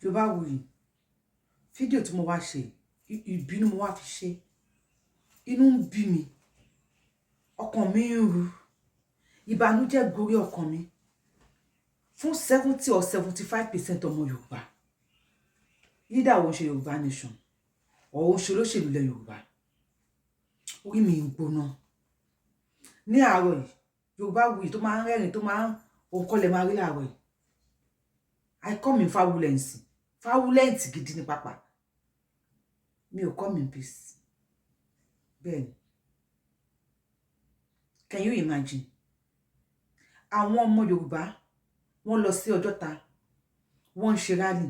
YORUBAWUYI fídíò tí mo wá ṣe ìbínú mo wá fi ṣe inú ń bí mi ọkàn mi ń ru ìbànújẹ́ gorí ọkàn mi fún 70 or 75% ọmọ Yorùbá lídà wo ṣe Yorùbá nation or ṣe olóṣèlú lẹ Yorùbá orí mi ń gbóná ní àárọ̀ yìí YORUBAWUYI tó máa ń rẹ́rìn tó máa ń òǹkọlẹ̀ máa rí láàárọ̀ yìí I come in violence gidi ní pápá mi ò come in peace bẹ́ẹ̀ni can you imagine àwọn ọmọ Yorùbá wọ́n lọ sí Ọjọ́ta wọ́n ń ṣe rally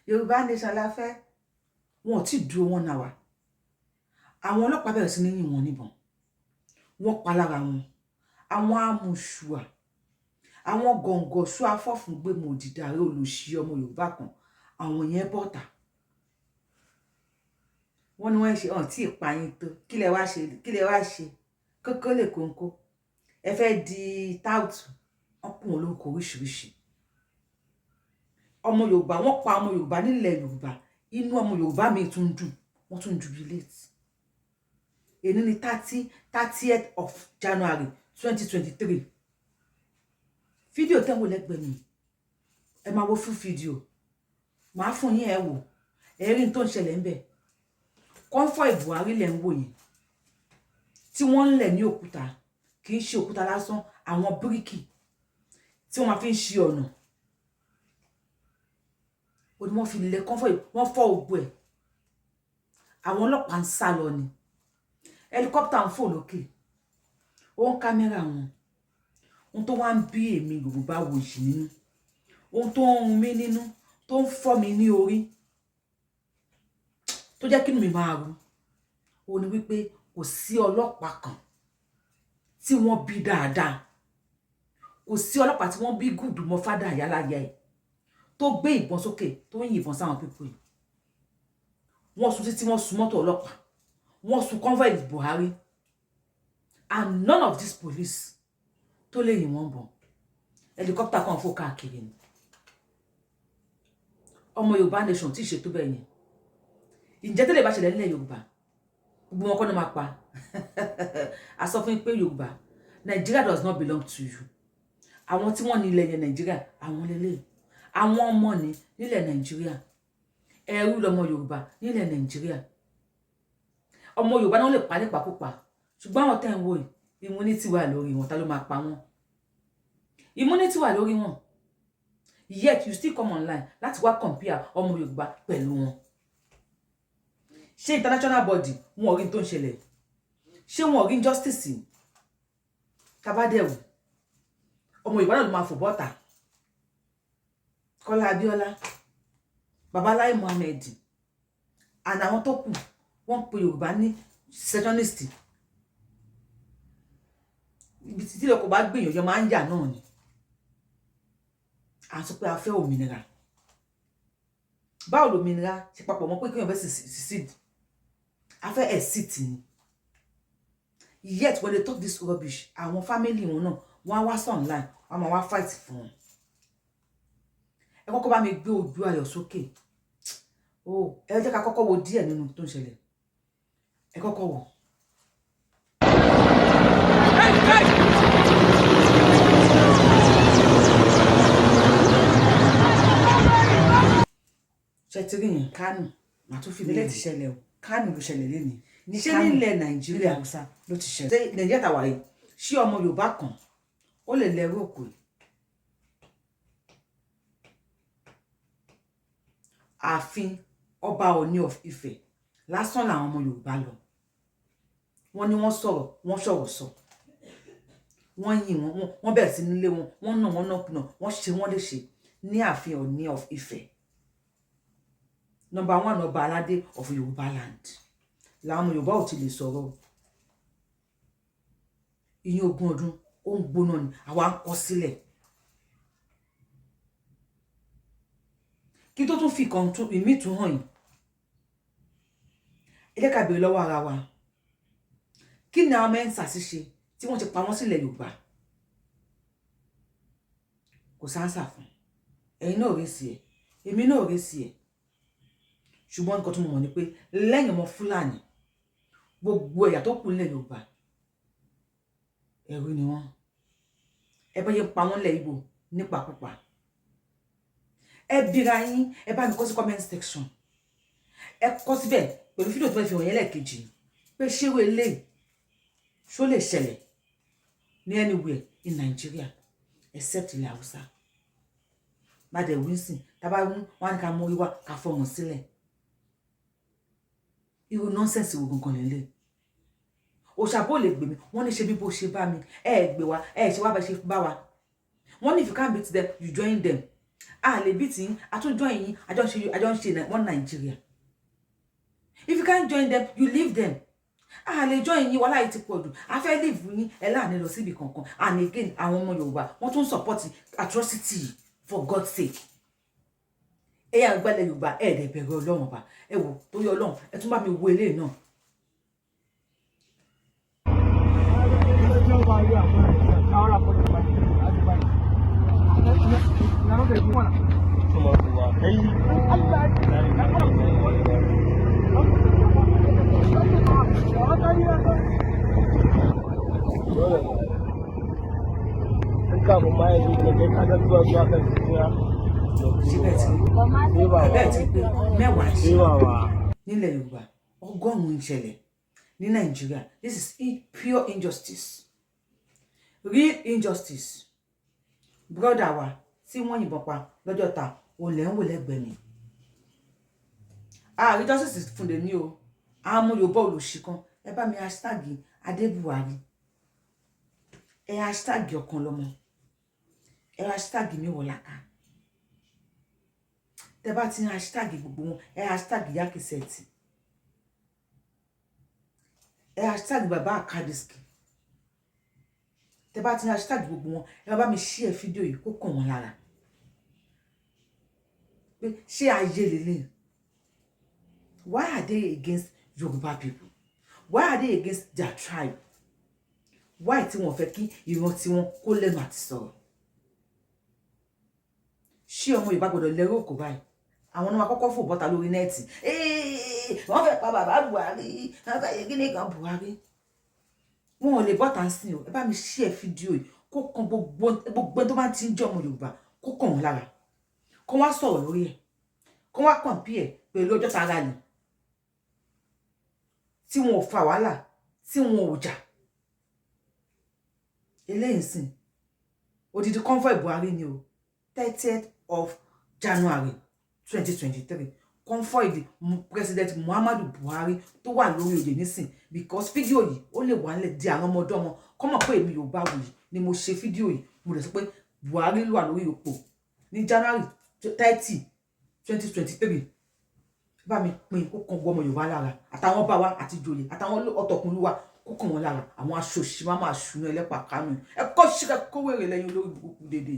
Yorùbá nation la fẹ́ wọn ò tí dúró wọn náà wá àwọn ọlọ́pàá bẹ̀rẹ̀ sí ní yìn wọ́n níbọn wọ́n pa lára wọn àwọn amùṣùà àwọn gọ̀ǹgọ̀ṣù afọ́fúngbé mòdìdàrí olùṣí ọmọ Yorùbá kan àwọn yẹn bọ́ta wọ́n ní wọ́n ṣe hàn tí ìpààyàn tó kí lẹ wá ṣe kókó lè kóńkó ẹ fẹ́ di táùtù wọ́n pọ̀ wọn lórúkọ oríṣiríṣi ọmọ Yorùbá wọ́n pa ọmọ Yorùbá nílẹ̀ Yorùbá inú ọmọ Yorùbá mi tún dùn wọ́n tún jubilate èní ní 30th of January 2023 fídíò tẹ́wọ́ lẹ́gbẹ̀ẹ́ mi ẹ máa wo fún fídíò máa fún yín ẹ wò ẹ̀rí tó ń ṣẹlẹ̀ ń bẹ̀ convoy Buhari lẹ̀ ń wò yìí tí wọ́n ń lẹ̀ ní òkúta kì í ṣe òkúta lásán àwọn bíríkì tí wọ́n máa fi ń ṣe ọ̀nà ó ní wọ́n fi lẹ̀ convoy wọ́n fọ́ ògbó ẹ̀ àwọn ọlọ́pàá ń sá lọ ni helicopter ń fò lókè ó ń kámẹ́rà wọn ohun tó wá ń bí èmi YORUBAWUYI nínú ohun tó ń run mí nínú tó ń fọ́ mi ní orí tó jẹ́ kí inú mi máa ru ó ní wípé kò sí ọlọ́pàá kan tí wọ́n bí dáadáa kò sí ọlọ́pàá tí wọ́n bí gùdù mọ́ fádà àyáláyà ẹ̀ tó gbé ìbọn sókè tó ń yìnbọn sáwọn pípọ̀ yìí wọ́n sùn títí wọ́n sùn mọ́tò ọlọ́pàá wọ́n sùn convoy Buhari and none of these police tó lè yìn wọ́n bọ̀ helicopter kan fò káàkiri ni ọmọ Yorùbá nation tí ṣètò bẹ́ẹ̀ yẹn ìjẹ́ tẹ́lẹ̀ bá ṣẹlẹ̀ nílẹ̀ Yorùbá gbogbo wọn kọ́ ní máa pa a sọ fún yín pé Yorùbá Nigeria does not belong to you àwọn tí wọ́n ní ilẹ̀ yẹn Nigeria àwọn lélẹ̀ àwọn ọmọ ní nílẹ̀ Nigeria ẹrú lọmọ Yorùbá nílẹ̀ Nigeria ọmọ Yorùbá náà lè pa nípakúpa ṣùgbọ́n àwọn tẹ́ ń wò yìí immunity wà lórí wọn ta ló máa pa wọn immunity wà lórí wọn yet you still come online láti wá compare ọmọ Yorùbá pẹ̀lú wọn ṣé international body wọn ò rí tó ń ṣẹlẹ̀ ṣé wọn ò rí justice tabadẹ́wò ọmọ Yorùbá náà ló máa fò bọ́ta Kọ́lá Abíọ́lá Babaláì Mohammed and àwọn tó kù wọ́n pe Yorùbá ní secessionist ibi tí lọkọ bá gbìyànjú yẹn máa ń yà náà ni à ń sọ pé a fẹ́ òmìnira báwo lòmìnira ṣe papọ̀ mọ́ pé kéèyàn fẹ́ secede a fẹ́ exit ni yet when they talk this rubbish àwọn family wọn náà wọ́n á wá sí online wọ́n á máa wá fight fún wọn ẹ kọ́kọ́ bá mi gbé ojú ayọ̀ sókè ẹ jẹ́ ká kọ́kọ́ wo díẹ̀ nínú tó ń ṣẹlẹ̀ ẹ kọ́kọ́ wò. ṣètìrì yẹn Kánò màá tún fi nílẹ̀ ti ṣẹlẹ̀ o Kánò ló ṣẹlẹ̀ lẹ́nu ṣé nílẹ̀ Nàìjíríà Haúsá ló ti ṣẹlẹ̀ Nàìjíríà tàwa yìí ṣé ọmọ Yorùbá kan ó lè lẹ́rú òkú ààfin ọba Ọọ̀ni of Ifẹ̀ lásán làwọn ọmọ Yorùbá lọ wọ́n ní wọ́n sọ̀rọ̀ wọ́n sọ̀rọ̀ sọ wọ́n yìn wọ́n bẹ̀rẹ̀ sí nílé wọn wọ́n nà wọ́n nàkúnà wọ́n ṣe wọ́n léṣe ní ààfin Ọọ̀ni of Ifẹ̀ number 1 ọba aládé of Yorùbá land làwọn ọmọ Yorùbá ò ti lè sọ̀rọ̀ ìyẹn ogún ọdún ó ń gbóná ni àwa ń kọ sílẹ̀ kí tó tún fi kan tún ìmí tún hàn yìí ẹ jẹ́ ká béèrè lọ́wọ́ ara wa kí ni àwọn mẹ́ńsà sì ṣe tí wọ́n ti pa wọ́n sílẹ̀ Yorùbá kò sáńsà fún ẹ̀yin náà rí sí ẹ̀ èmi náà rè sí ẹ̀ ṣùgbọ́n nǹkan tó mọ̀ ni pé lẹ́yìn ọmọ Fúlàní gbogbo ẹ̀yà tó kù nílẹ̀ Yorùbá ẹ̀rú ni wọ́n ẹ bá yẹ pa wọ́n lẹ̀ Ìgbò nípakúpa ẹ bira yín ẹ bá mi kọ sí comment section ẹ kọ síbẹ̀ pẹ̀lú fídíò tó fẹ́ fi hàn yẹn lẹ́ẹ̀kejì pé ṣé wo eléyìí ṣó lè ṣẹlẹ̀ ní anywhere in Nigeria except ilẹ̀ Haúsá bá dẹ̀ wíńsìn tábà wọn ká mú wíwá ká fọmọ sílẹ̀ irú nọ́nsẹ̀nsì wo gangan lélẹ̀ òṣàbò lè gbè mí wọ́n ní ṣe bí bó ṣe bá mi ẹ gbé wa ẹ ṣe wá bá ṣe bá wa wọ́n ní if you can't beat them you join them a lè beat yín a tún join yín àjọ ń ṣe one Nigeria if you can't join them you leave them a lè join yín wàhálà yìí ti pọ̀ jù a fẹ́ leave yín ẹ láàánú lọ síbi kankan and again àwọn ọmọ Yorùbá wọ́n tún support atrocity for God's sake ẹ yà gbálẹ̀ Yorùbá ẹ dẹ̀ bẹ̀rẹ̀ Ọlọ́run ọba ẹ wò torí Ọlọ́run ẹ tún bá mi wo eléyìí náà. Síbẹ̀ tí pé mẹ́wàá ṣe nílẹ̀ Yorùbá ọgọ́rùn-ún ìṣẹ̀lẹ̀ ní Nàìjíríà. This is pure injustice, real injustice. Brother wa tí wọ́n yìnbọn pa lọ́jọ́ ta òun lẹ́ ń wò lẹ́gbẹ̀ẹ́ mi. Ààrí justice fún lèmi o àwọn ọmọ Yorùbá olùṣìkan ẹ bá mi hashtag Adébuwárí ẹ hashtag ọ̀kan lọ́mọ ẹ hashtag mi wọ̀láka tẹ bá ti hashtag gbogbo wọn ẹ hashtag Yakiseti ẹ hashtag bàbá Akadiski tẹ bá ti hashtag gbogbo wọn ẹ bá mi share fídíò yìí kó kàn wọ́n lára pé ṣé ayé lélẹ̀. Why are they against Yoruba people? Why are they against their tribe? Why tí wọ́n fẹ́ kí ìran tí wọ́n kó lẹ́nu àti sọ̀rọ̀? Ṣé ọmọ Yorùbá gbọ́dọ̀ lẹ́rú òkú báyìí? Àwọn náà kọ́kọ́ fò bọ́ta lórí nẹ́ẹ̀tì. Wọ́n fẹ́ pa bàbá Buhari, wọ́n fẹ́ yẹ kíní kan Buhari. Wọn ò lè bọ́ta ń sìn o. Ẹ bá mi share fídíò yìí kó kan gbogbo tó bá ti ń jẹ́ ọmọ Yorùbá kó kàn wọ́n lára. Kó wá sọ̀rọ̀ lórí ẹ̀. Kó wá compare pẹ̀lú ọjọ́ tara ni. Tí wọn ò fa wàhálà, tí wọn ò jà. Eléyìí sìn. Odidi convoy Buhari ni o. 30th of January 2023. Convoy the President Muhammadu Buhari tó wà lórí oyè nísìn because fídíò yìí ó lè wà nílẹ̀ di àwọn ọmọdọ́mọ kọ́mọ̀ pé èmi Yorùbáwùyí ni mo ṣe fídíò yìí mo lè sọ pé Buhari ló wà lórí òpó ní January 30 2023 bá mi pín kó kan gbọmọ Yorùbá lára àtàwọn bá wa àti joyè àtàwọn ọ̀tọ̀kùnrin wa kó kan wọn lára àwọn aṣòṣì máa ṣùnú ẹlẹ́pàá kánú ẹ kọ́ ṣíkẹ́ kówèrè lẹ́yìn olórí burúkú dédé.